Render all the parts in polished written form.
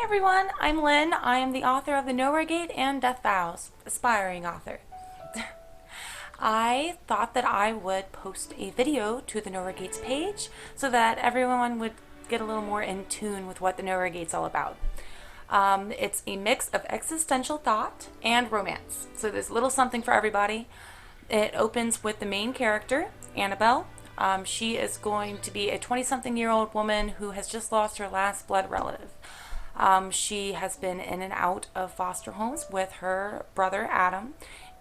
everyone, I'm Lynn. I am the author of The Nowhere Gate and Death Vows, aspiring author. I thought that I would post a video to the Nowhere Gates page so that everyone would get a little more in tune with what the Nowhere Gate's all about. It's a mix of existential thought and romance, so there's a little something for everybody. It opens with the main character, Annabelle. She is going to be a 20-something-year-old woman who has just lost her last blood relative. She has been in and out of foster homes with her brother Adam,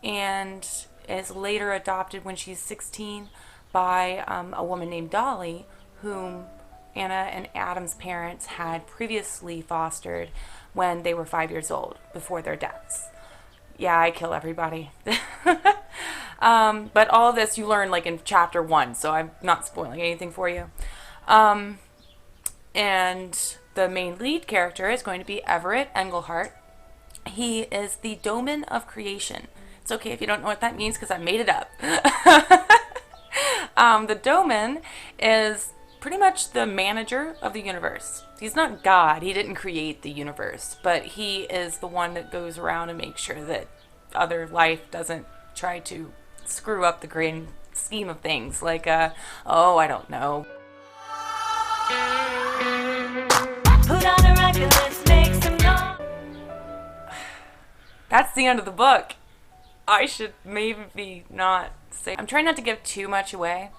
and is later adopted when she's 16 by a woman named Dolly, whom Anna and Adam's parents had previously fostered when they were 5 years old, before their deaths. Yeah, I kill everybody. But all of this you learn like in chapter 1, so I'm not spoiling anything for you. And the main lead character is going to be Everett Engelhart. He is the Doman of Creation. It's okay if you don't know what that means because I made it up. The Doman is pretty much the manager of the universe. He's not God. He didn't create the universe, but he is the one that goes around and makes sure that other life doesn't try to screw up the grand scheme of things. Like, I don't know. Put on a record, let's make some noise. That's the end of the book. I should maybe not say. I'm trying not to give too much away.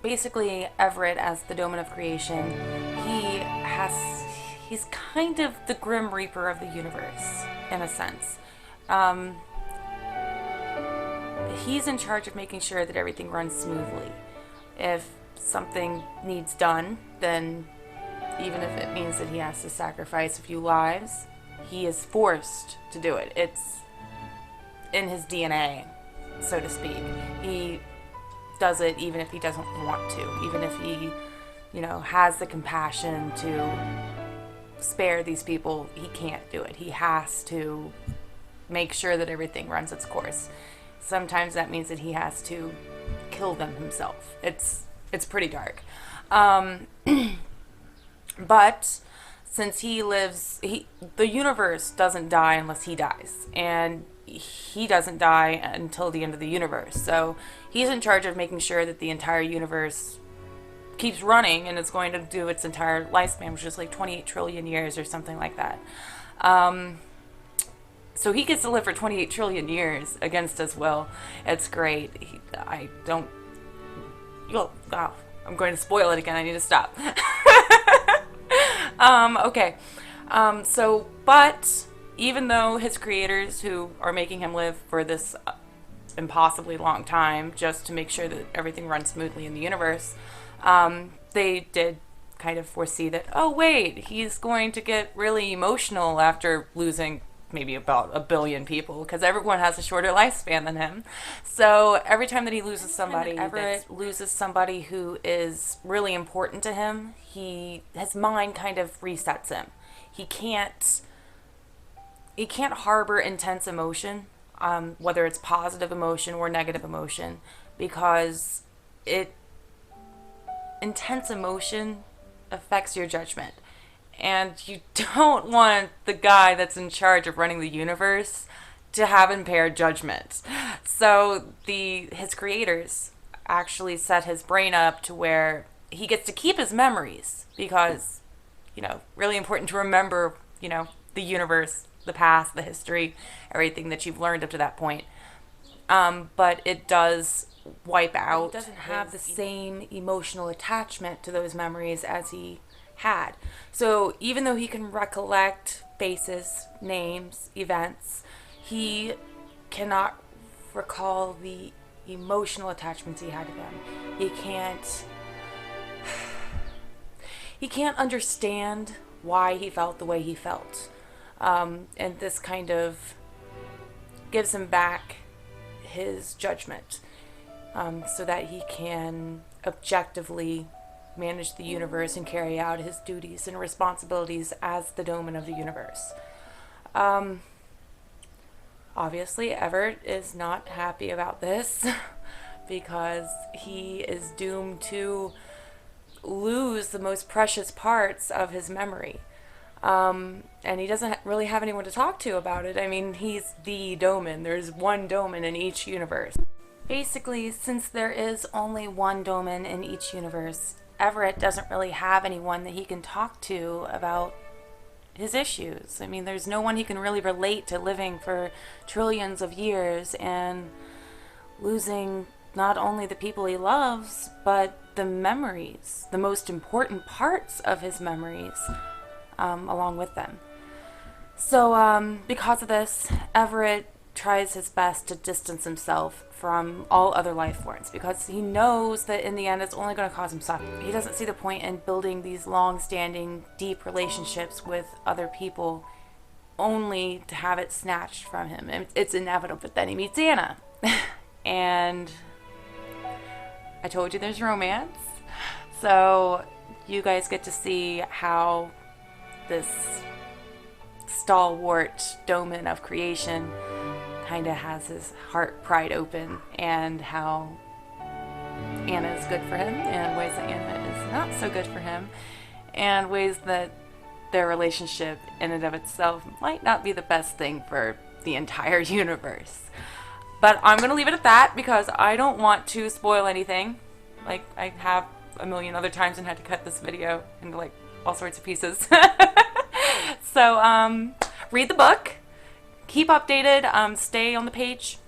Basically, Everett, as the Doman of Creation, he's kind of the Grim Reaper of the universe, in a sense. He's in charge of making sure that everything runs smoothly. If something needs done, then even if it means that he has to sacrifice a few lives, he is forced to do it. It's in his DNA, so to speak. He does it even if he doesn't want to, even if he, has the compassion to spare these people, he can't do it. He has to make sure that everything runs its course. Sometimes that means that he has to kill them himself. It's pretty dark. But since he lives, the universe doesn't die unless he dies, and he doesn't die until the end of the universe. So he's in charge of making sure that the entire universe keeps running, and it's going to do its entire lifespan, which is like 28 trillion years or something like that. So he gets to live for 28 trillion years against his will. It's great. I'm going to spoil it again. I need to stop. Okay. But even though his creators, who are making him live for this impossibly long time just to make sure that everything runs smoothly in the universe, they did kind of foresee that, oh wait, he's going to get really emotional after losing maybe about 1 billion people, because everyone has a shorter lifespan than him. So every time that he loses somebody, Everett loses somebody who is really important to him, his mind kind of resets him. He can't harbor intense emotion, whether it's positive emotion or negative emotion, because intense emotion affects your judgment. And you don't want the guy that's in charge of running the universe to have impaired judgment. So his creators actually set his brain up to where he gets to keep his memories, because, really important to remember, the universe, the past, the history, everything that you've learned up to that point. But it does wipe out. It doesn't have the same emotional attachment to those memories as he had. So even though he can recollect faces, names, events, he cannot recall the emotional attachments he had to them. He can't understand why he felt the way he felt. And this kind of gives him back his judgment, so that he can objectively manage the universe and carry out his duties and responsibilities as the Doman of the universe. Obviously, Everett is not happy about this because he is doomed to lose the most precious parts of his memory. And he doesn't really have anyone to talk to about it. I mean, he's the Doman. There's one Doman in each universe. Basically, since there is only one Doman in each universe, Everett doesn't really have anyone that he can talk to about his issues. I mean, there's no one he can really relate to living for trillions of years and losing not only the people he loves, but the memories, the most important parts of his memories, along with them. So, because of this, Everett tries his best to distance himself from all other life forms because he knows that in the end it's only going to cause him suffering. He doesn't see the point in building these long-standing, deep relationships with other people only to have it snatched from him. And it's inevitable. But then he meets Anna. And I told you there's romance. So you guys get to see how this stalwart Doman of creation kind of has his heart pried open, and how Anna is good for him and ways that Anna is not so good for him, and ways that their relationship in and of itself might not be the best thing for the entire universe. But I'm going to leave it at that because I don't want to spoil anything. Like I have a million other times and had to cut this video into like all sorts of pieces. So read the book. Keep updated, stay on the page,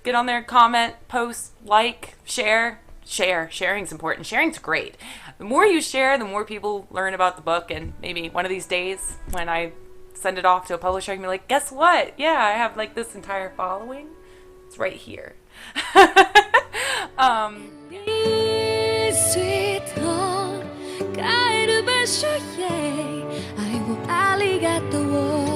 get on there, comment, post, like, share. Sharing's important. Sharing's great. The more you share, the more people learn about the book, and maybe one of these days when I send it off to a publisher, I can be like, guess what? Yeah, I have like this entire following. It's right here. Sweet Lord, 帰る場所へ愛をありがとう